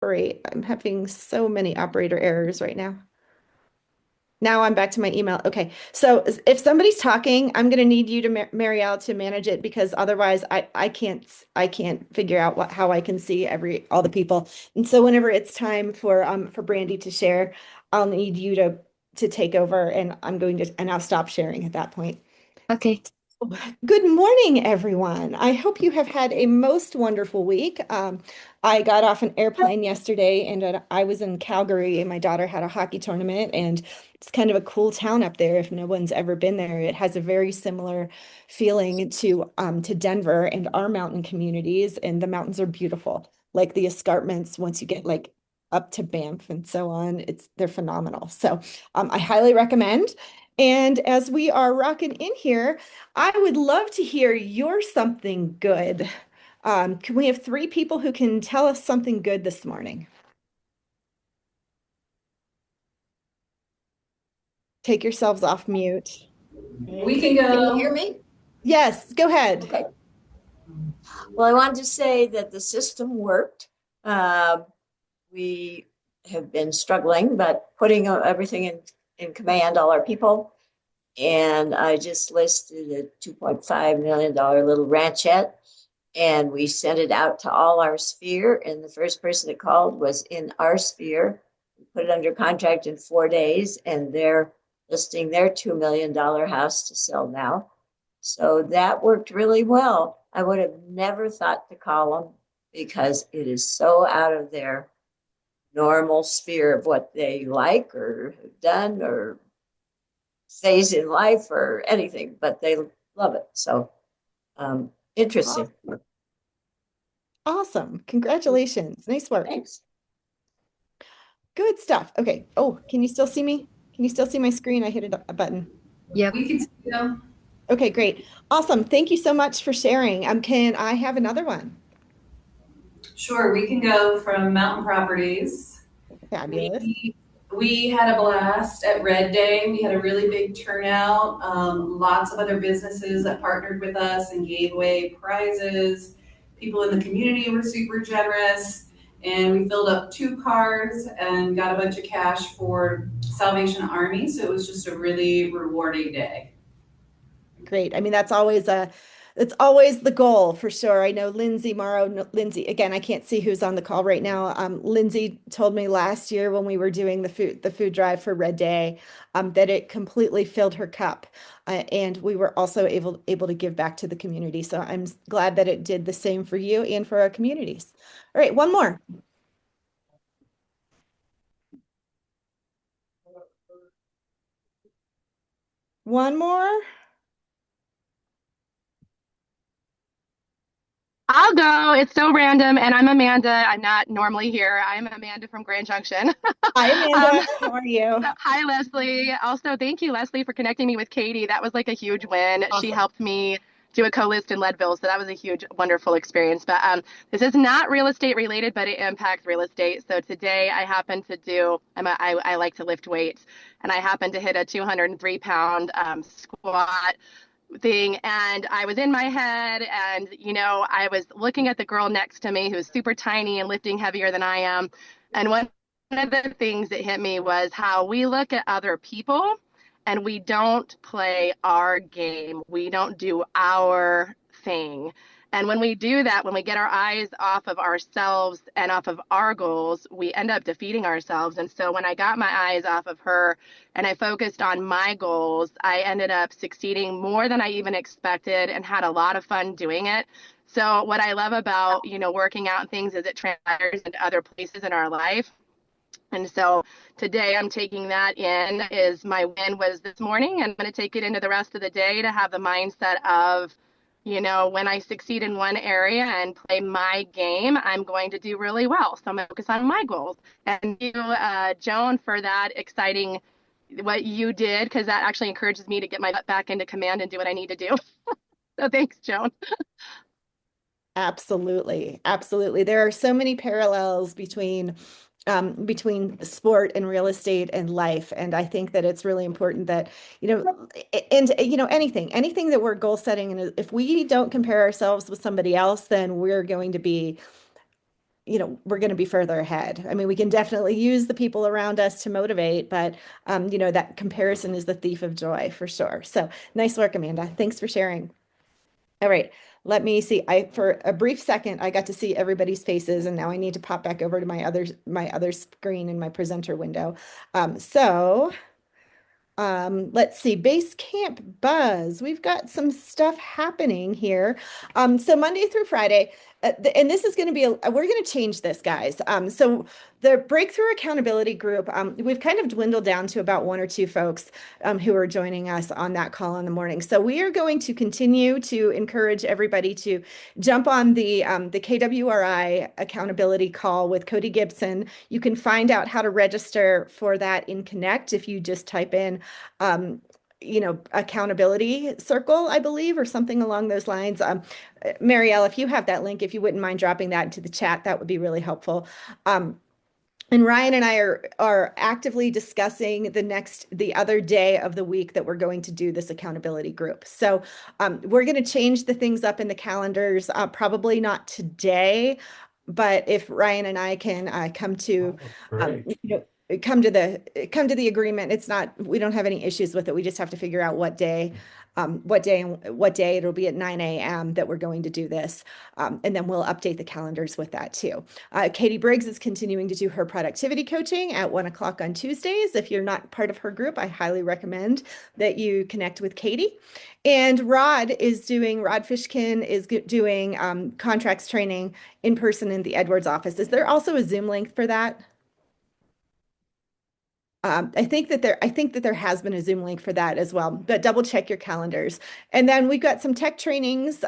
Great. I'm having so many operator errors right now. Now I'm back to my email. Okay. So if somebody's talking, I'm going to need you to Marielle to manage it because otherwise I can't figure out how I can see all the people. And so whenever it's time for Brandy to share, I'll need you to take over and I'll stop sharing at that point. Okay. Good morning, everyone. I hope you have had a most wonderful week. I got off an airplane yesterday and I was in Calgary and my daughter had a hockey tournament and it's kind of a cool town up there if no one's ever been there. It has a very similar feeling to Denver and our mountain communities, and the mountains are beautiful. Like the escarpments once you get like up to Banff and so on, they're phenomenal. So I highly recommend. And as we are rocking in here, I would love to hear your something good. Can we have three people who can tell us something good this morning? Take yourselves off mute. We can Can you go. hear me? Yes, go ahead. Okay. Well, I wanted to say that the system worked. Uh, we have been struggling, but putting everything in command, all our people. And I just listed a $2.5 million little ranchette, and we sent it out to all our sphere. And the first person that called was in our sphere. We put it under contract in 4 days, and they're listing their $2 million house to sell now. So that worked really well. I would have never thought to call them because it is so out of their normal sphere of what they like or have done or phase in life or anything, but they love it. So interesting. Awesome. Awesome. Congratulations. Nice work. Thanks. Good stuff. Okay. Oh, can you still see me? Can you still see my screen? I hit a button. Yep. We can go. Okay, great. Awesome. Thank you so much for sharing. Can I have another one? Sure, we can go from mountain properties. Fabulous. We we had a blast at Red Day. We had a really big turnout. Lots of other businesses that partnered with us and gave away prizes. People in the community were super generous, and we filled up two cars and got a bunch of cash for Salvation Army. So it was just a really rewarding day. Great. I mean, that's always the goal for sure. I know Lindsay Morrow, Lindsay, again, I can't see who's on the call right now. Lindsay told me last year when we were doing the food drive for Red Day, that it completely filled her cup. And we were also able to give back to the community. So I'm glad that it did the same for you and for our communities. All right, one more. One more. I'll go. It's so random. And I'm Amanda. I'm not normally here. I'm Amanda from Grand Junction. Hi, Um, Amanda. How are you? Hi, Leslie. Also, thank you, Leslie, for connecting me with Katie. That was like a huge win. She Awesome. helped me do a co-list in Leadville, so that was a huge, wonderful experience. But this is not real estate related, but it impacts real estate. So today I happen to do, I like to lift weights, and I happen to hit a 203 pound squat thing, and I was in my head, and I was looking at the girl next to me who's super tiny and lifting heavier than I am. And one of the things that hit me was how we look at other people and we don't play our game. We don't do our thing. And when we do that, when we get our eyes off of ourselves and off of our goals, we end up defeating ourselves. And so when I got my eyes off of her and I focused on my goals, I ended up succeeding more than I even expected and had a lot of fun doing it. So what I love about, working out things is it transpires into other places in our life. And so today I'm taking that in is my win was this morning, and I'm going to take it into the rest of the day to have the mindset of, when I succeed in one area and play my game, I'm going to do really well. So I'm going to focus on my goals. And you, Joan, for that exciting what you did, because that actually encourages me to get my butt back into command and do what I need to do. So thanks, Joan. Absolutely. Absolutely. There are so many parallels between sport and real estate and life. And I think that it's really important that, anything that we're goal setting, and if we don't compare ourselves with somebody else, then we're going to be we're going to be further ahead. I mean, we can definitely use the people around us to motivate, but that comparison is the thief of joy for sure. So nice work, Amanda. Thanks for sharing. All right, let me see. For a brief second, I got to see everybody's faces, and now I need to pop back over to my other screen in my presenter window. So let's see, Base Camp Buzz. We've got some stuff happening here. So Monday through Friday, and this is going to be, we're going to change this, guys. So the Breakthrough Accountability Group, we've kind of dwindled down to about one or two folks who are joining us on that call in the morning. So we are going to continue to encourage everybody to jump on the KWRI accountability call with Cody Gibson. You can find out how to register for that in Connect if you just type in accountability circle, I believe, or something along those lines. Marielle, if you have that link, if you wouldn't mind dropping that into the chat, that would be really helpful. And Ryan and I are actively discussing the other day of the week that we're going to do this accountability group. So we're going to change the things up in the calendars, probably not today, but if Ryan and I can come to, come to the agreement, we don't have any issues with it. We just have to figure out what day it'll be at 9 a.m. that we're going to do this. And then we'll update the calendars with that too. Katie Briggs is continuing to do her productivity coaching at 1 o'clock on Tuesdays. If you're not part of her group, I highly recommend that you connect with Katie. And Rod Fishkin is doing contracts training in person in the Edwards office. Is there also a Zoom link for that? I think that there has been a Zoom link for that as well, but double check your calendars. And then we've got some tech trainings.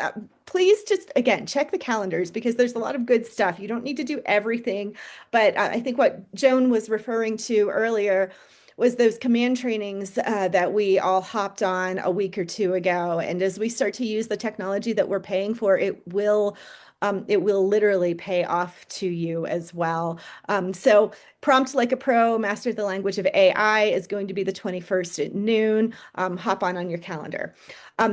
Please just, again, check the calendars because there's a lot of good stuff. You don't need to do everything, but I think what Joan was referring to earlier was those command trainings that we all hopped on a week or two ago. And as we start to use the technology that we're paying for, it will literally pay off to you as well. So Prompt Like a Pro, Master the Language of AI is going to be the 21st at noon. Hop on your calendar.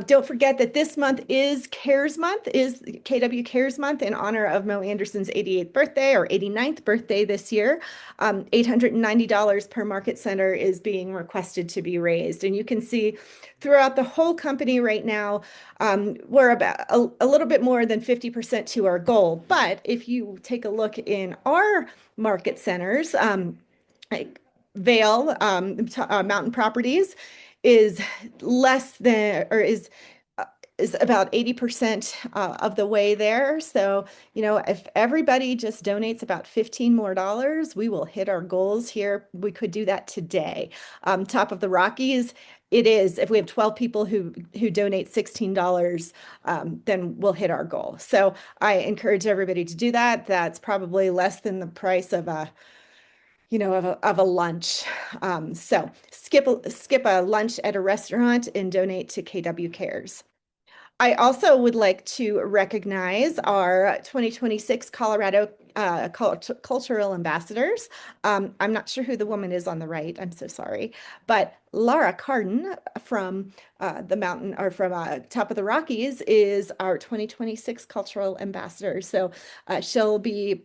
Don't forget that this month is CARES Month, is KW CARES Month in honor of Mo Anderson's 88th birthday or 89th birthday this year. $890 per market center is being requested to be raised. And you can see throughout the whole company right now, we're about a little bit more than 50% to our goal. But if you take a look in our market centers, like Vail, Mountain Properties is less than, or is about 80% of the way there. So, if everybody just donates about 15 more dollars, we will hit our goals here. We could do that today. Top of the Rockies, it is, if we have 12 people who donate $16, then we'll hit our goal. So I encourage everybody to do that. That's probably less than the price of a lunch. So skip a lunch at a restaurant and donate to KW Cares. I also would like to recognize our 2026 Colorado cultural ambassadors. I'm not sure who the woman is on the right. I'm so sorry. But Laura Carden from the mountain, or from Top of the Rockies, is our 2026 cultural ambassador. So she'll be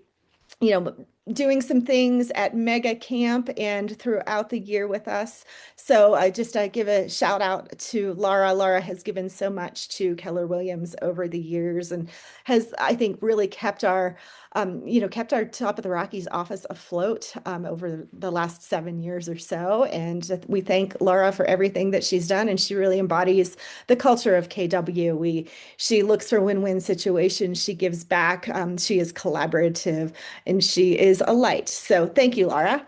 doing some things at Mega Camp and throughout the year with us. So I just give a shout out to Laura. Laura has given so much to Keller Williams over the years and has, I think, really kept our Top of the Rockies office afloat over the last 7 years or so. And we thank Laura for everything that she's done. And she really embodies the culture of KW. She looks for win-win situations. She gives back. She is collaborative and she is a light. So thank you, Laura.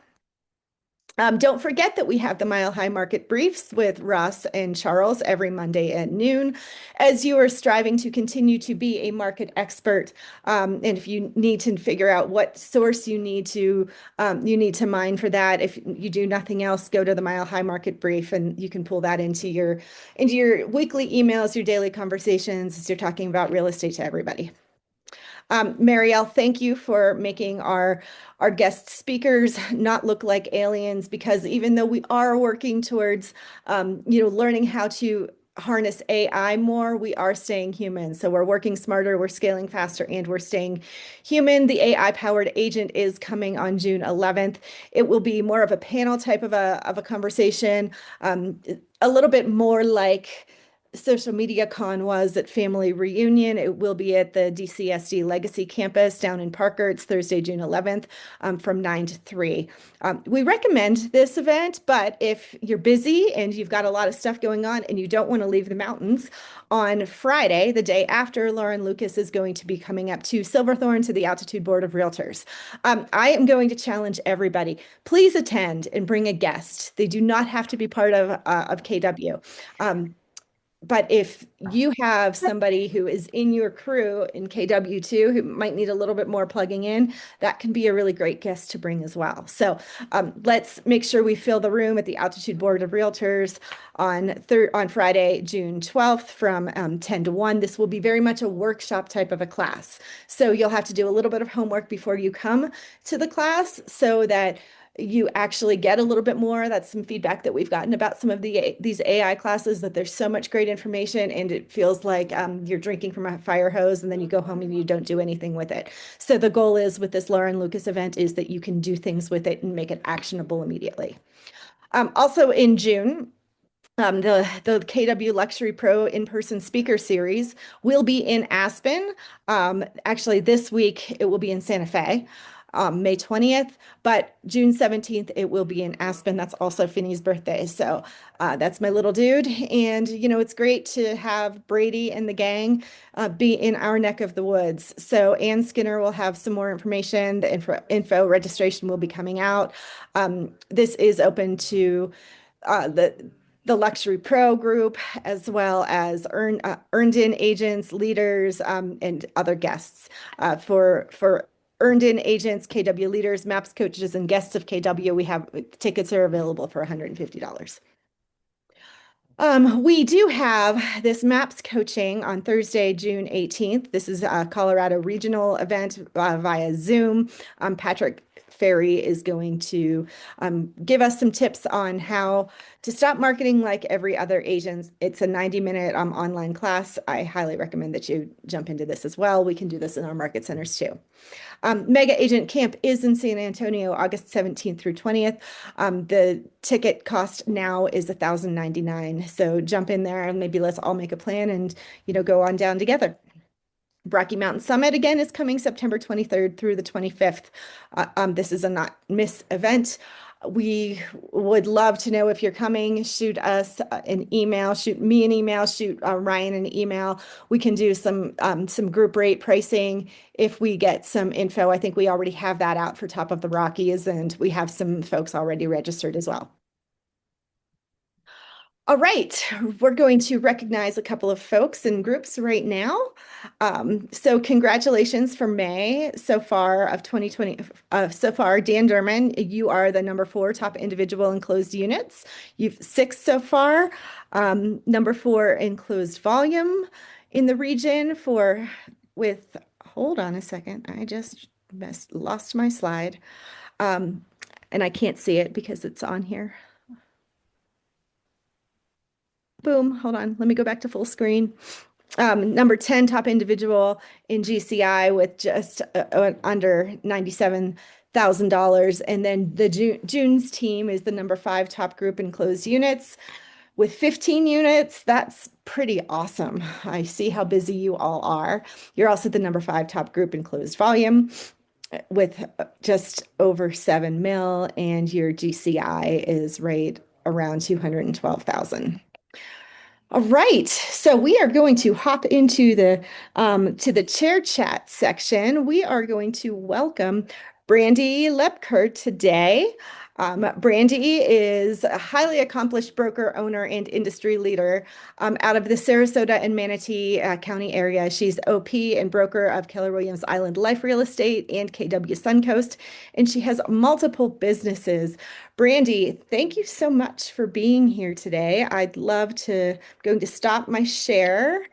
Don't forget that we have the Mile High Market Briefs with Ross and Charles every Monday at noon. As you are striving to continue to be a market expert, and if you need to figure out what source you need to mine for that, if you do nothing else, go to the Mile High Market Brief, and you can pull that into your weekly emails, your daily conversations as you're talking about real estate to everybody. Marielle, thank you for making our guest speakers not look like aliens, because even though we are working towards, learning how to harness AI more, we are staying human. So we're working smarter, we're scaling faster, and we're staying human. The AI powered agent is coming on June 11th. It will be more of a panel type of a conversation, a little bit more like Social Media Con was at Family Reunion. It will be at the DCSD Legacy Campus down in Parker. It's Thursday, June 11th, from 9 to 3. We recommend this event, but if you're busy and you've got a lot of stuff going on and you don't want to leave the mountains, on Friday, the day after, Lauren Lucas is going to be coming up to Silverthorne to the Altitude Board of Realtors. I am going to challenge everybody. Please attend and bring a guest. They do not have to be part of KW. But if you have somebody who is in your crew in KW2 who might need a little bit more plugging in, that can be a really great guest to bring as well. So let's make sure we fill the room at the Altitude Board of Realtors on Friday, June 12th from 10 to 1. This will be very much a workshop type of a class. So you'll have to do a little bit of homework before you come to the class so that you actually get a little bit more. That's some feedback that we've gotten about some of these AI classes, that there's so much great information and it feels like you're drinking from a fire hose and then you go home and you don't do anything with it. So the goal is with this Lauren Lucas event is that you can do things with it and make it actionable immediately. Also in June, the KW Luxury Pro in-person speaker series will be in Aspen. Actually, this week it will be in Santa Fe, May 20th, but June 17th it will be in Aspen. That's also Finney's birthday. So that's my little dude. And, you know, it's great to have Brady and the gang be in our neck of the woods. So Ann Skinner will have some more information. The info registration will be coming out. This is open to the Luxury Pro group, as well as earned in agents, leaders, and other guests. For earned in agents, KW leaders, MAPS coaches, and guests of KW, we have tickets are available for $150. We do have this MAPS coaching on Thursday, June 18th. This is a Colorado regional event via Zoom. Patrick Ferry is going to give us some tips on how to stop marketing like every other agent. It's a 90-minute online class. I highly recommend that you jump into this as well. We can do this in our market centers too. Mega Agent Camp is in San Antonio, August 17th through 20th. The ticket cost now is $1,099. So jump in there and maybe let's all make a plan and, you know, go on down together. Rocky Mountain Summit again is coming September 23rd through the 25th. This is a not miss event. We would love to know if you're coming. Shoot us an email, shoot me an email, shoot Ryan an email. We can do some group rate pricing if we get some info. I think we already have that out for Top of the Rockies, and we have some folks already registered as well. All right, we're going to recognize a couple of folks and groups right now. So congratulations for May so far of 2020. So far, Dan Derman, you are the number 4 top individual in closed units. You've 6 so far. Number 4 in closed volume in the region hold on a second, I just lost my slide. And I can't see it because it's on here. Boom, hold on. Let me go back to full screen. Number 10 top individual in GCI with just under $97,000. And then the June's team is the number 5 top group in closed units with 15 units. That's pretty awesome. I see how busy you all are. You're also the number 5 top group in closed volume with just over 7 mil, and your GCI is right around 212,000. All right, so we are going to hop into the chair chat section. We are going to welcome Brandy Loebker today. Brandy is a highly accomplished broker, owner, and industry leader out of the Sarasota and Manatee County area. She's OP and broker of Keller Williams Island Life Real Estate and KW Suncoast, and she has multiple businesses. Brandy, thank you so much for being here today. Going to stop my share.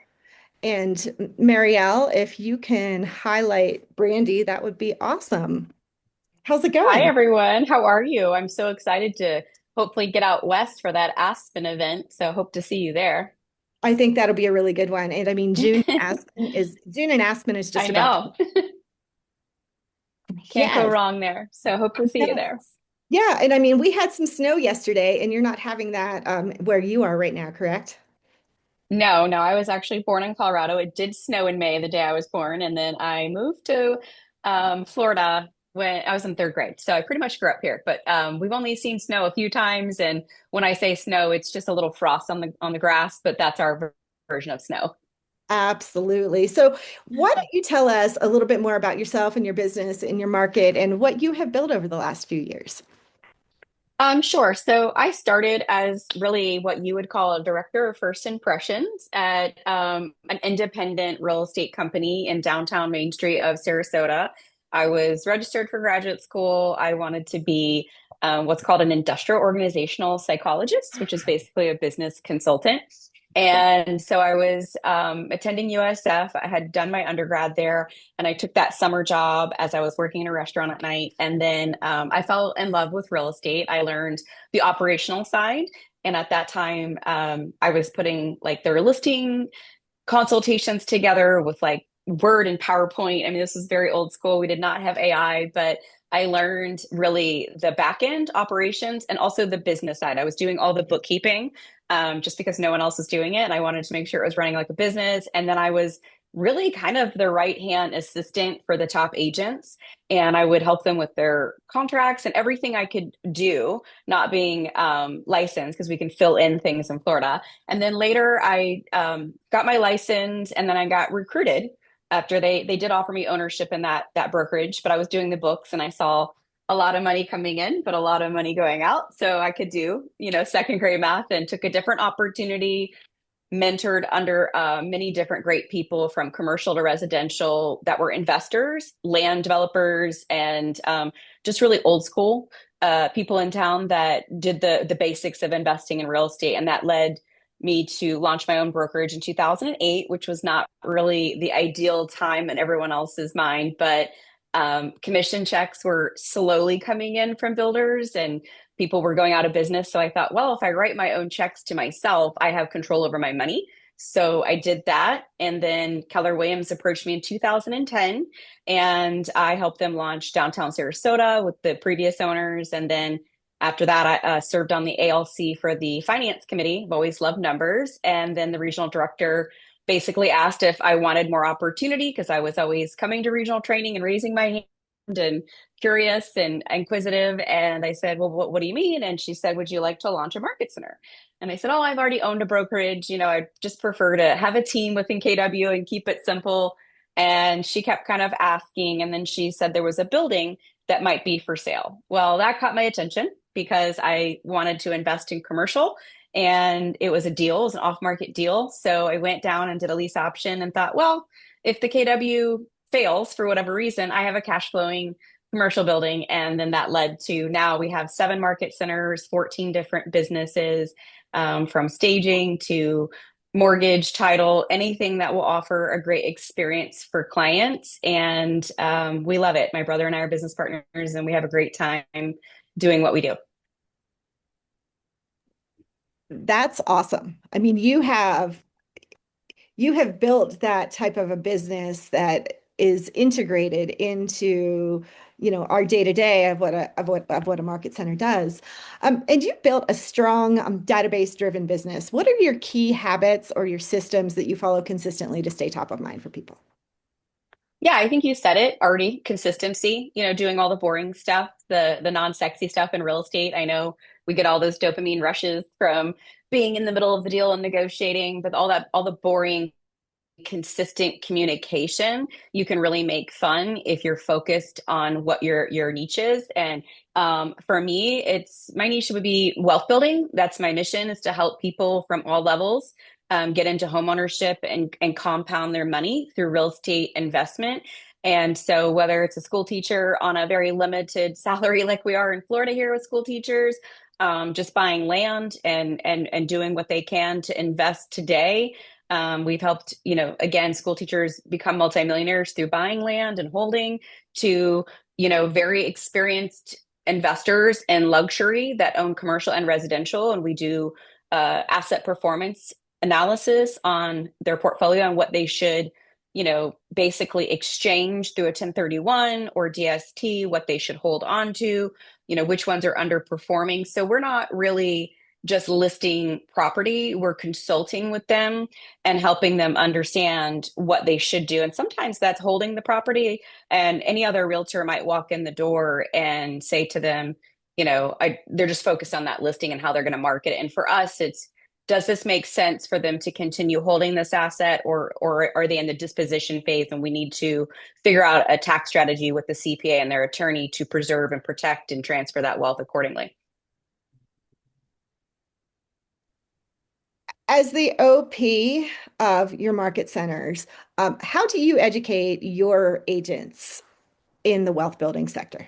And Marielle, if you can highlight Brandy, that would be awesome. How's it Hi, going? everyone. How are you? I'm so excited to hopefully get out west for that Aspen event. So hope to see you there. I think that'll be a really good one. And I mean, June and Aspen is I just about to know. be. Can't go Yes. wrong there. So hope to see you Yes. there. Yeah. And I mean, we had some snow yesterday, and you're not having that where you are right now, correct? No, no, I was actually born in Colorado. It did snow in May, the day I was born, and then I moved to Florida when I was in third grade. So I pretty much grew up here, but we've only seen snow a few times, and when I say snow, it's just a little frost on the grass, but that's our version of snow. Absolutely. So, why don't you tell us a little bit more about yourself and your business and your market and what you have built over the last few years? Sure. So I started as really what you would call a director of first impressions at an independent real estate company in downtown Main Street of Sarasota. I was registered for graduate school. I wanted to be what's called an industrial organizational psychologist, which is basically a business consultant. And so I was attending USF. I had done my undergrad there, and I took that summer job as I was working in a restaurant at night. And then I fell in love with real estate. I learned the operational side. And at that time, I was putting like their listing consultations together with like Word and PowerPoint. I mean, this was very old school. We did not have AI, but I learned really the back end operations and also the business side. I was doing all the bookkeeping just because no one else was doing it. And I wanted to make sure it was running like a business. And then I was really kind of the right hand assistant for the top agents. And I would help them with their contracts and everything I could do, not being licensed because we can fill in things in Florida. And then later I got my license and then I got recruited after they did offer me ownership in that brokerage, but I was doing the books and I saw a lot of money coming in, but a lot of money going out. So I could do, second grade math and took a different opportunity, mentored under many different great people from commercial to residential that were investors, land developers, and just really old school people in town that did the basics of investing in real estate. And that led me to launch my own brokerage in 2008, which was not really the ideal time in everyone else's mind, but commission checks were slowly coming in from builders and people were going out of business. So I thought, well, if I write my own checks to myself, I have control over my money. So I did that. And then Keller Williams approached me in 2010 and I helped them launch downtown Sarasota with the previous owners. And then after that, I served on the ALC for the finance committee. I've always loved numbers. And then the regional director basically asked if I wanted more opportunity because I was always coming to regional training and raising my hand and curious and inquisitive. And I said, well, what do you mean? And she said, would you like to launch a market center? And I said, oh, I've already owned a brokerage. I just prefer to have a team within KW and keep it simple. And she kept kind of asking. And then she said there was a building that might be for sale. Well, that caught my attention because I wanted to invest in commercial and it was it was an off-market deal. So I went down and did a lease option and thought, well, if the KW fails for whatever reason, I have a cash flowing commercial building. And then that led to now we have 7 market centers, 14 different businesses, from staging to mortgage, title, anything that will offer a great experience for clients. And we love it. My brother and I are business partners, and we have a great time doing what we do. That's awesome. I mean, you have built that type of a business that is integrated into, our day-to-day of what a market center does. And you've built a strong database-driven business. What are your key habits or your systems that you follow consistently to stay top of mind for people? Yeah, I think you said it already. Consistency, doing all the boring stuff, the non-sexy stuff in real estate. I know we get all those dopamine rushes from being in the middle of the deal and negotiating, but all the boring consistent communication you can really make fun if you're focused on what your niche is. And for me, it's my niche would be wealth building. That's my mission, is to help people from all levels get into homeownership and compound their money through real estate investment. And so whether it's a school teacher on a very limited salary like we are in Florida here with school teachers, just buying land and doing what they can to invest today. We've helped, again, school teachers become multimillionaires through buying land and holding, to, very experienced investors in luxury that own commercial and residential. And we do asset performance analysis on their portfolio and what they should, basically exchange through a 1031 or DST, what they should hold on to, which ones are underperforming. So we're not really just listing property, we're consulting with them and helping them understand what they should do. And sometimes that's holding the property, and any other realtor might walk in the door and say to them, they're just focused on that listing and how they're going to market it. And for us, it's, does this make sense for them to continue holding this asset, or are they in the disposition phase and we need to figure out a tax strategy with the CPA and their attorney to preserve and protect and transfer that wealth accordingly? As the OP of your market centers, how do you educate your agents in the wealth building sector?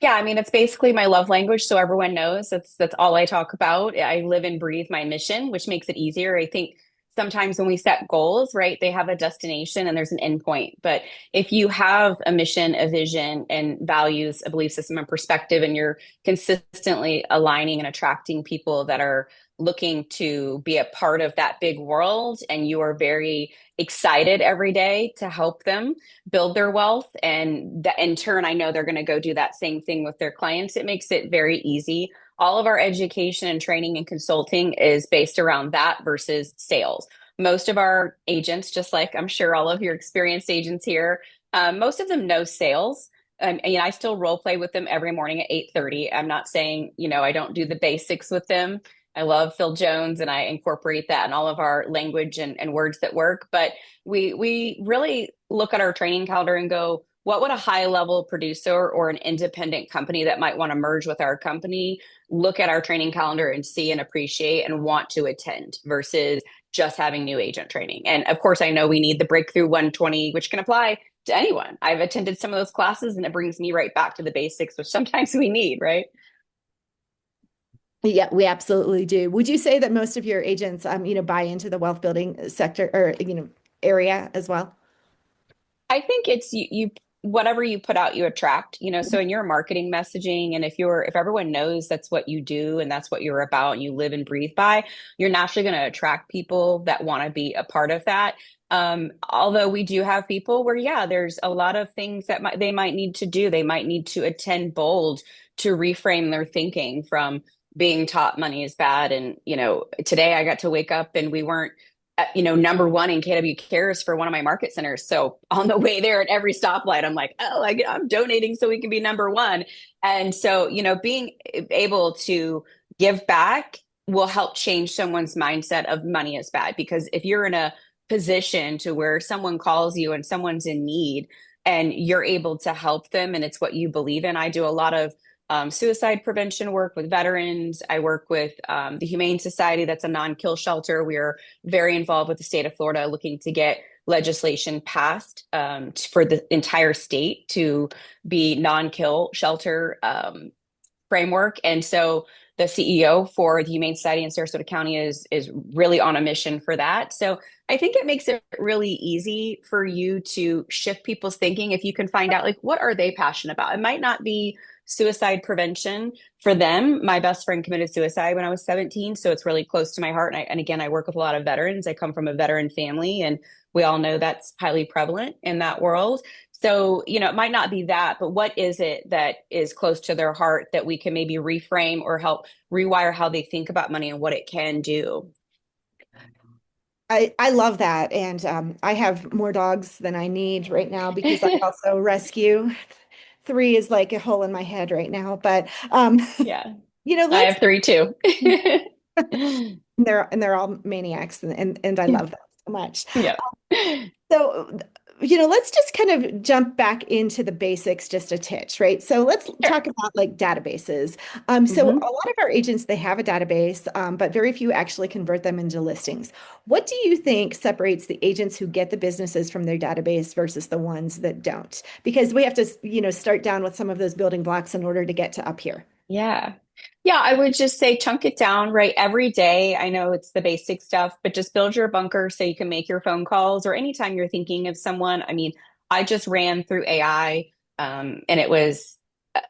Yeah, I mean, it's basically my love language, so everyone knows that's all I talk about. I live and breathe my mission, which makes it easier. I think sometimes when we set goals, right, they have a destination and there's an end point. But if you have a mission, a vision, and values, a belief system, and perspective, and you're consistently aligning and attracting people that are looking to be a part of that big world, and you are very excited every day to help them build their wealth, and that in turn I know they're going to go do that same thing with their clients, it makes it very easy. All of our education and training and consulting is based around that versus sales. Most of our agents, just like I'm sure all of your experienced agents here, most of them know sales. I still role play with them every morning at 8:30. I'm not saying, I don't do the basics with them. I love Phil Jones and I incorporate that in all of our language and words that work. But we really look at our training calendar and go, what would a high level producer or an independent company that might want to merge with our company look at our training calendar and see and appreciate and want to attend versus just having new agent training? And of course, I know we need the Breakthrough 120, which can apply to anyone. I've attended some of those classes and it brings me right back to the basics, which sometimes we need, right? Yeah, we absolutely do. Would you say that most of your agents, buy into the wealth building sector or, area as well? I think it's you whatever you put out, you attract, so in your marketing messaging, and if everyone knows that's what you do and that's what you're about and you live and breathe by, you're naturally going to attract people that want to be a part of that. Although we do have people where, yeah, there's a lot of things that they might need to do. They might need to attend bold to reframe their thinking from being taught money is bad. And, today I got to wake up and we weren't number one in KW Cares for one of my market centers. So on the way there at every stoplight, I'm like, oh, I'm donating so we can be number one. And so, being able to give back will help change someone's mindset of money is bad. Because if you're in a position to where someone calls you and someone's in need and you're able to help them and it's what you believe in. I do a lot of suicide prevention work with veterans. I work with the Humane Society, that's a non-kill shelter. We are very involved with the state of Florida, looking to get legislation passed for the entire state to be non-kill shelter framework. And so the CEO for the Humane Society in Sarasota County is really on a mission for that. So I think it makes it really easy for you to shift people's thinking if you can find out, like, what are they passionate about? It might not be suicide prevention for them. My best friend committed suicide when I was 17, so it's really close to my heart. And again, I work with a lot of veterans. I come from a veteran family, and we all know that's highly prevalent in that world. So, it might not be that, but what is it that is close to their heart that we can maybe reframe or help rewire how they think about money and what it can do? I love that. And I have more dogs than I need right now because I also rescue. Three is like a hole in my head right now. But Yeah, I let's have three too. they're all maniacs and I love them so much. Yeah. So, let's just kind of jump back into the basics just a titch, right? So let's Sure. talk about like databases. So a Hmm. lot of our agents, they have a database, but very few actually convert them into listings. What do you think separates the agents who get the businesses from their database versus the ones that don't? Because we have to, start down with some of those building blocks in order to get to up here. Yeah. Yeah, I would just say chunk it down, right? Every day. I know it's the basic stuff, but just build your bunker so you can make your phone calls or anytime you're thinking of someone. I mean, I just ran through AI, and it was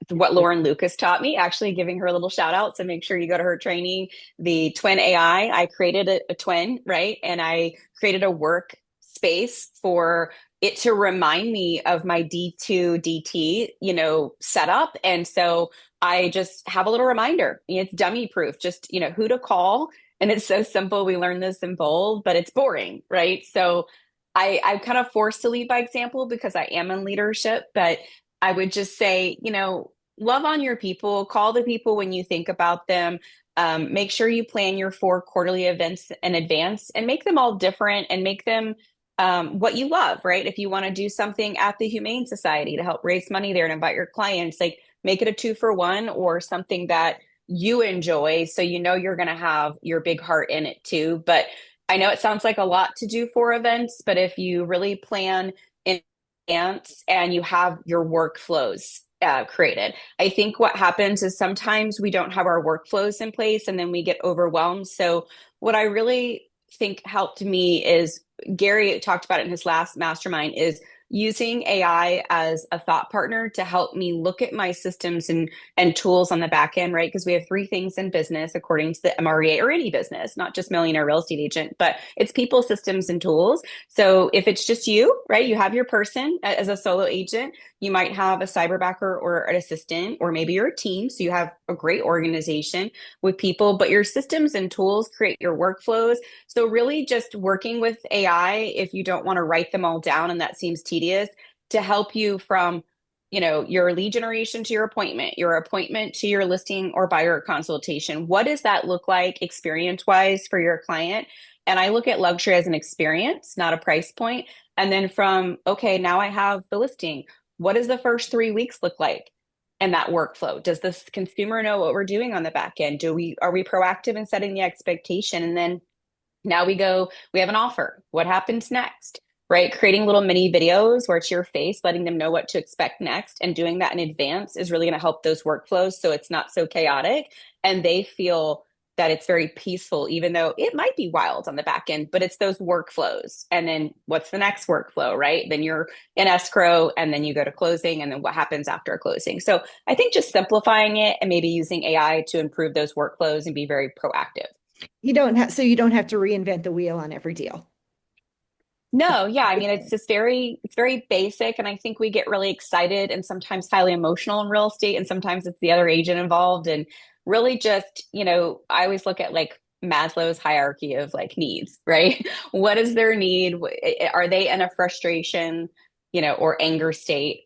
what Lauren Lucas taught me, actually giving her a little shout out. So make sure you go to her training, the twin AI. I created a twin, right? And I created a work space for it to remind me of my D2 DT, setup. And so I just have a little reminder. It's dummy proof, just, who to call. And it's so simple. We learn this in bold, but it's boring, right? So I'm kind of forced to lead by example because I am in leadership, but I would just say, love on your people, call the people when you think about them. Make sure you plan your 4 quarterly events in advance and make them all different and make them what you love, right? If you want to do something at the Humane Society to help raise money there and invite your clients, like make it a 2-for-1 or something that you enjoy. So you're going to have your big heart in it too. But I know it sounds like a lot to do for events, but if you really plan in advance and you have your workflows created, I think what happens is sometimes we don't have our workflows in place and then we get overwhelmed. So what I really think helped me is Gary talked about it in his last mastermind is using AI as a thought partner to help me look at my systems and tools on the back end, right? Because we have 3 things in business according to the MREA or any business, not just millionaire real estate agent, but it's people, systems, and tools. So if it's just you, right, you have your person as a solo agent, you might have a cyberbacker or an assistant, or maybe you're a team. So you have a great organization with people, but your systems and tools create your workflows. So really just working with AI, if you don't want to write them all down and that seems tedious, to help you from, your lead generation to your appointment to your listing or buyer consultation. What does that look like experience-wise for your client? And I look at luxury as an experience, not a price point. And then from, okay, now I have the listing. What does the first 3 weeks look like? And that workflow. Does this consumer know what we're doing on the back end? Are we proactive in setting the expectation? And then now we have an offer. What happens next? Right? Creating little mini videos where it's your face, letting them know what to expect next, and doing that in advance is really going to help those workflows so it's not so chaotic and they feel that it's very peaceful, even though it might be wild on the back end, but it's those workflows. And then what's the next workflow, right? Then you're in escrow and then you go to closing, and then what happens after closing. So I think just simplifying it and maybe using AI to improve those workflows and be very proactive. You don't have to reinvent the wheel on every deal. No, yeah, I mean it's very basic, and I think we get really excited and sometimes highly emotional in real estate, and sometimes it's the other agent involved, and really just, I always look at like Maslow's hierarchy of like needs, right? What is their need? Are they in a frustration, or anger state?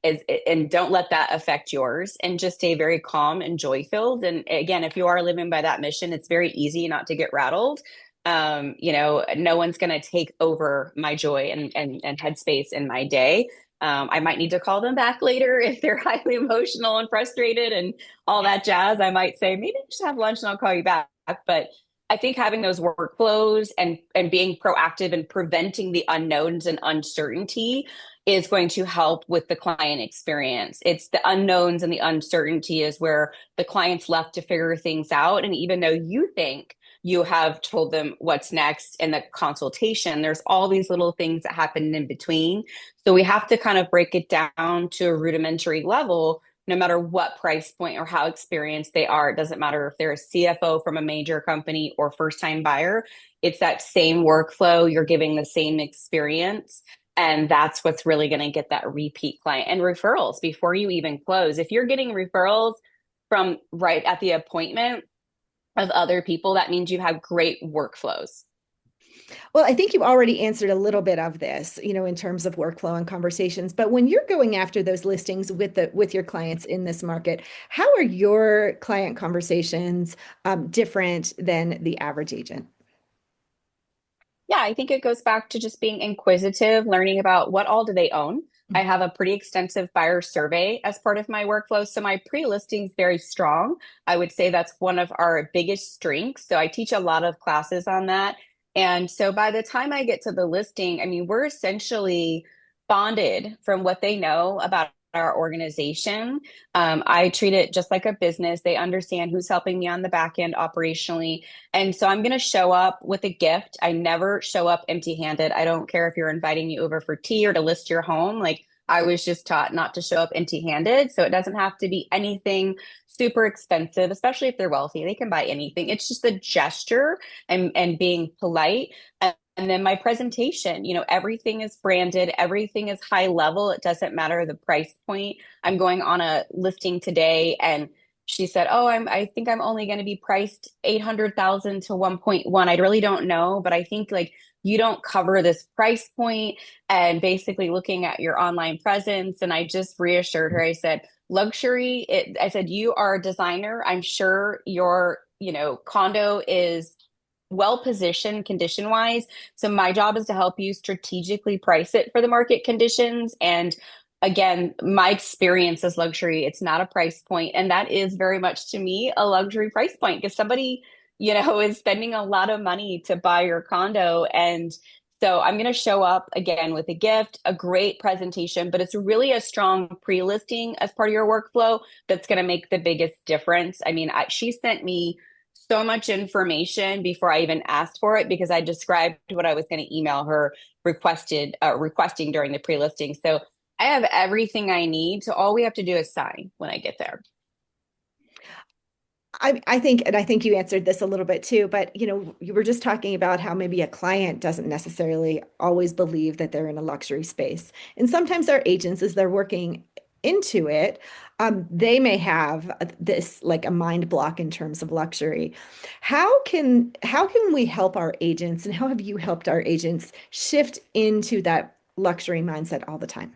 And don't let that affect yours, and just stay very calm and joy filled. And again, if you are living by that mission, it's very easy not to get rattled. No one's going to take over my joy and headspace in my day. I might need to call them back later if they're highly emotional and frustrated and all that jazz. I might say, maybe just have lunch and I'll call you back. But I think having those workflows and being proactive and preventing the unknowns and uncertainty is going to help with the client experience. It's the unknowns and the uncertainty is where the client's left to figure things out. And even though you think you have told them what's next in the consultation, there's all these little things that happen in between. So we have to kind of break it down to a rudimentary level, no matter what price point or how experienced they are. It doesn't matter if they're a CFO from a major company or first-time buyer. It's that same workflow. You're giving the same experience. And that's what's really going to get that repeat client and referrals before you even close. If you're getting referrals from right at the appointment of other people, that means you have great workflows. Well, I think you already answered a little bit of this, in terms of workflow and conversations. But when you're going after those listings with your clients in this market, how are your client conversations different than the average agent? Yeah, I think it goes back to just being inquisitive, learning about what all do they own. I have a pretty extensive buyer survey as part of my workflow. So my pre-listing is very strong. I would say that's one of our biggest strengths. So I teach a lot of classes on that. And so by the time I get to the listing, I mean, we're essentially bonded from what they know about our organization. I treat it just like a business. They understand who's helping me on the back end operationally. And so I'm going to show up with a gift. I never show up empty handed. I don't care if you're inviting me over for tea or to list your home. Like, I was just taught not to show up empty-handed. So it doesn't have to be anything super expensive, especially if they're wealthy. They can buy anything. It's just a gesture and being polite. And then my presentation, everything is branded, everything is high level. It doesn't matter the price point. I'm going on a listing today and she said, "Oh, I think I'm only going to be priced 800,000 to 1.1. I really don't know, but I think like you don't cover this price point," and basically looking at your online presence. And I just reassured her. I said, I said, "You are a designer. I'm sure your, condo is well positioned condition wise. So my job is to help you strategically price it for the market conditions." And again, my experience is luxury. It's not a price point. And that is very much to me a luxury price point because somebody, is spending a lot of money to buy your condo. And so I'm going to show up again with a gift, a great presentation, but it's really a strong pre-listing as part of your workflow that's going to make the biggest difference. I mean, she sent me so much information before I even asked for it because I described what I was going to email her requesting during the pre-listing. So I have everything I need. So all we have to do is sign when I get there. I think you answered this a little bit too, but you were just talking about how maybe a client doesn't necessarily always believe that they're in a luxury space. And sometimes our agents, as they're working into it, they may have this like a mind block in terms of luxury. How can we help our agents, and how have you helped our agents shift into that luxury mindset all the time?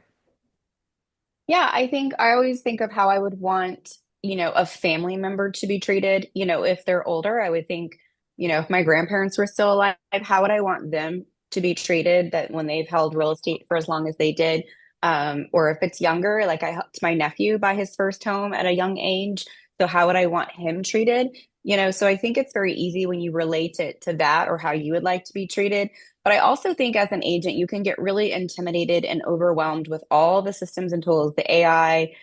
Yeah, I always think of how I would want, a family member to be treated. If they're older, I would think, if my grandparents were still alive, how would I want them to be treated that when they've held real estate for as long as they did? Or if it's younger, like I helped my nephew buy his first home at a young age. So how would I want him treated? So I think it's very easy when you relate it to that or how you would like to be treated. But I also think as an agent, you can get really intimidated and overwhelmed with all the systems and tools, the AI,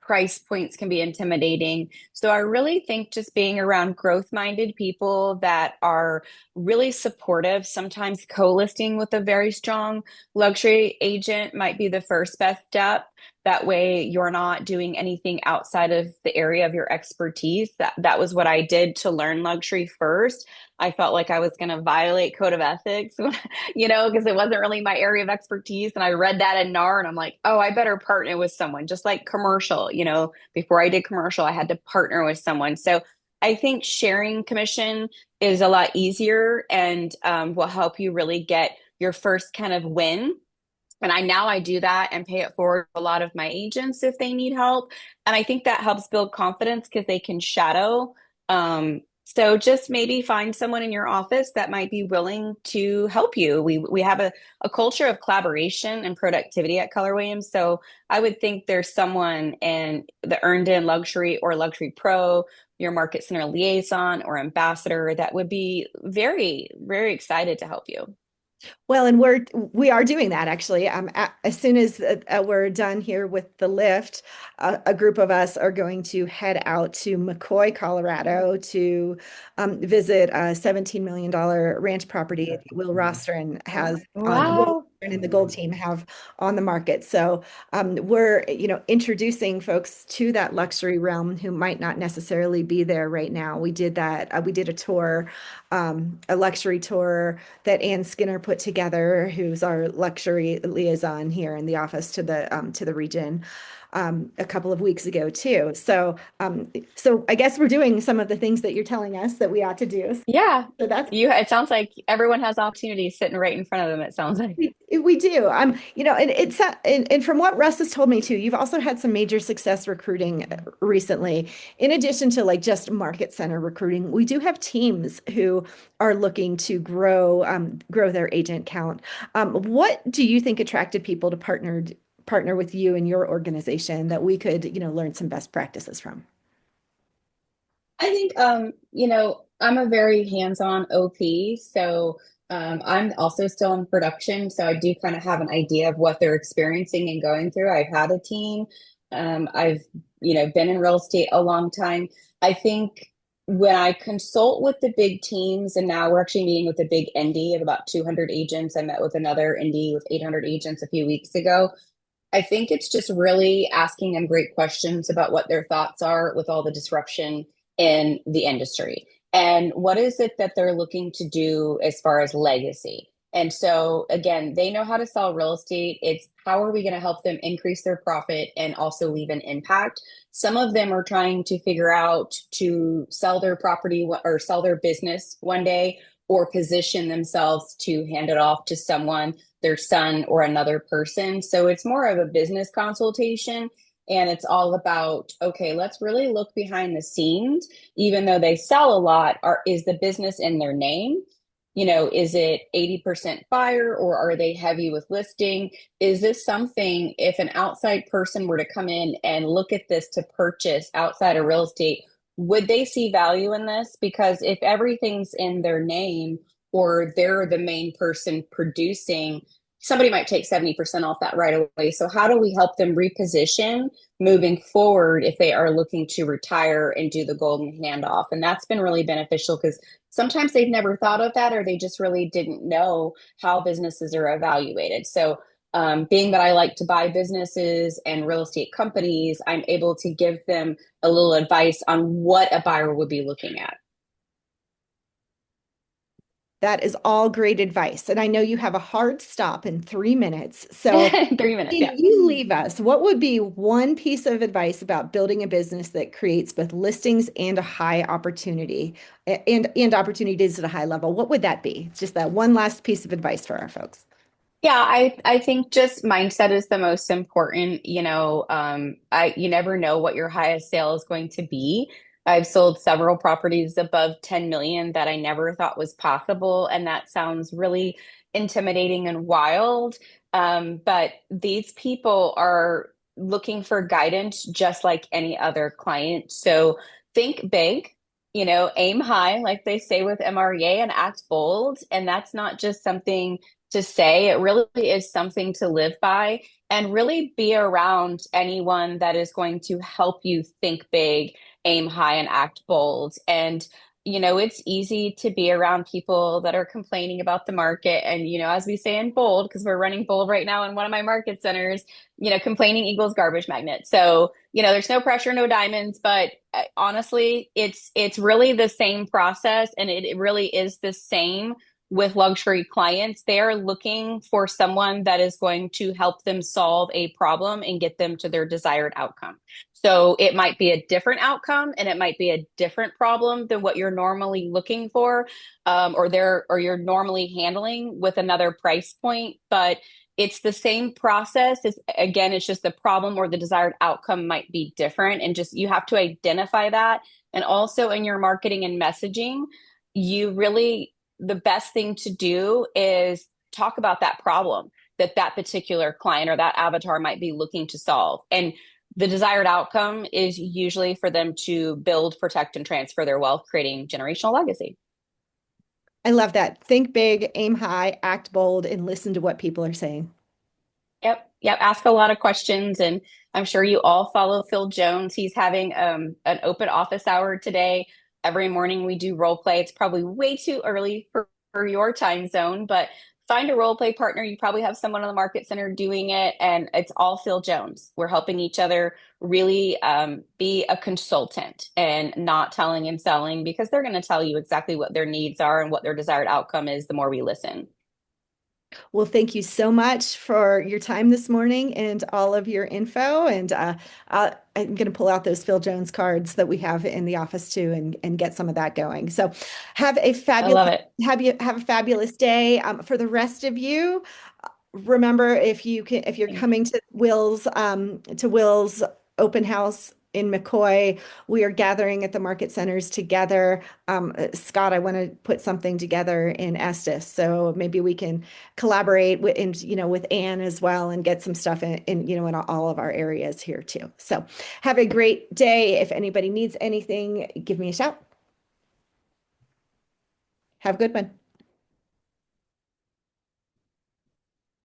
price points can be intimidating. So I really think just being around growth-minded people that are really supportive, sometimes co-listing with a very strong luxury agent might be the first best step. That way you're not doing anything outside of the area of your expertise. That was what I did to learn luxury first. I felt like I was going to violate code of ethics, because it wasn't really my area of expertise. And I read that in NAR and I'm like, oh, I better partner with someone, just like commercial, before I did commercial, I had to partner with someone. So I think sharing commission is a lot easier and will help you really get your first kind of win. And I do that and pay it forward to a lot of my agents if they need help. And I think that helps build confidence because they can shadow. So just maybe find someone in your office that might be willing to help you. We have a culture of collaboration and productivity at Keller Williams. So I would think there's someone in the Earned In Luxury or Luxury Pro, your market center liaison or ambassador that would be very, very excited to help you. Well, and we are doing that actually. As soon as we're done here with the lift, a group of us are going to head out to McCoy, Colorado, to visit a $17 million ranch property that Will Rostron has on. Will Wow. and the Gold Team have on the market. So we're, introducing folks to that luxury realm who might not necessarily be there right now. We did that. We did a tour, a luxury tour that Ann Skinner put together, who's our luxury liaison here in the office to the region, a couple of weeks ago too. So I guess we're doing some of the things that you're telling us that we ought to do. Yeah. So that's It sounds like everyone has opportunities sitting right in front of them, it sounds like. we do. And and from what Russ has told me too, you've also had some major success recruiting recently. In addition to like just market center recruiting, we do have teams who are looking to grow their agent count. What do you think attracted people to partner with you and your organization that we could, learn some best practices from? I think, I'm a very hands-on OP, so I'm also still in production, so I do kind of have an idea of what they're experiencing and going through. I've had a team. I've, been in real estate a long time. I think when I consult with the big teams, and now we're actually meeting with a big indie of about 200 agents. I met with another indie with 800 agents a few weeks ago. I think it's just really asking them great questions about what their thoughts are with all the disruption in the industry. And what is it that they're looking to do as far as legacy? And so, again, they know how to sell real estate. It's how are we going to help them increase their profit and also leave an impact? Some of them are trying to figure out to sell their property or sell their business one day or position themselves to hand it off to someone, their son or another person. So it's more of a business consultation. And it's all about, okay, let's really look behind the scenes. Even though they sell a lot, is the business in their name? Is it 80% buyer or are they heavy with listing? Is this something, if an outside person were to come in and look at this to purchase outside of real estate, would they see value in this? Because if everything's in their name or they're the main person producing, somebody might take 70% off that right away. So, how do we help them reposition moving forward if they are looking to retire and do the golden handoff? And that's been really beneficial because sometimes they've never thought of that or they just really didn't know how businesses are evaluated. So, being that I like to buy businesses and real estate companies, I'm able to give them a little advice on what a buyer would be looking at. That is all great advice. And I know you have a hard stop in 3 minutes. So 3 minutes, can yeah. you leave us? What would be one piece of advice about building a business that creates both listings and a high opportunity and opportunities at a high level? What would that be? It's just that one last piece of advice for our folks. Yeah, I think just mindset is the most important. You never know what your highest sale is going to be. I've sold several properties above 10 million that I never thought was possible, and that sounds really intimidating and wild. But these people are looking for guidance just like any other client. So think big, aim high, like they say with MREA, and act bold. And that's not just something to say. It really is something to live by and really be around anyone that is going to help you think big, aim high, and act bold. And it's easy to be around people that are complaining about the market. And, as we say in bold, because we're running bold right now in one of my market centers, complaining equals garbage magnet. So, there's no pressure, no diamonds, but honestly, it's really the same process and it really is the same with luxury clients. They're looking for someone that is going to help them solve a problem and get them to their desired outcome. So it might be a different outcome and it might be a different problem than what you're normally looking for, or you're normally handling with another price point. But it's the same process. It's just the problem or the desired outcome might be different. And just you have to identify that. And also in your marketing and messaging, the best thing to do is talk about that problem that particular client or that avatar might be looking to solve. And the desired outcome is usually for them to build, protect, and transfer their wealth, creating generational legacy. I love that. Think big, aim high, act bold, and listen to what people are saying. Yep. Yep. Ask a lot of questions. And I'm sure you all follow Phil Jones. He's having an open office hour today. Every morning we do role play. It's probably way too early for your time zone, but find a role play partner. You probably have someone in the market center doing it, and it's all Phil Jones. We're helping each other really be a consultant and not telling and selling because they're going to tell you exactly what their needs are and what their desired outcome is the more we listen. Well, thank you so much for your time this morning and all of your info. And I'm going to pull out those Phil Jones cards that we have in the office too, and get some of that going. So, have a I love fabulous it. have a fabulous day. For the rest of you, remember if you're Thank coming to Will's open house in McCoy, we are gathering at the market centers together. Scott, I want to put something together in Estes, so maybe we can collaborate with Anne as well and get some stuff in all of our areas here too. So have a great day. If anybody needs anything, give me a shout. Have a good one.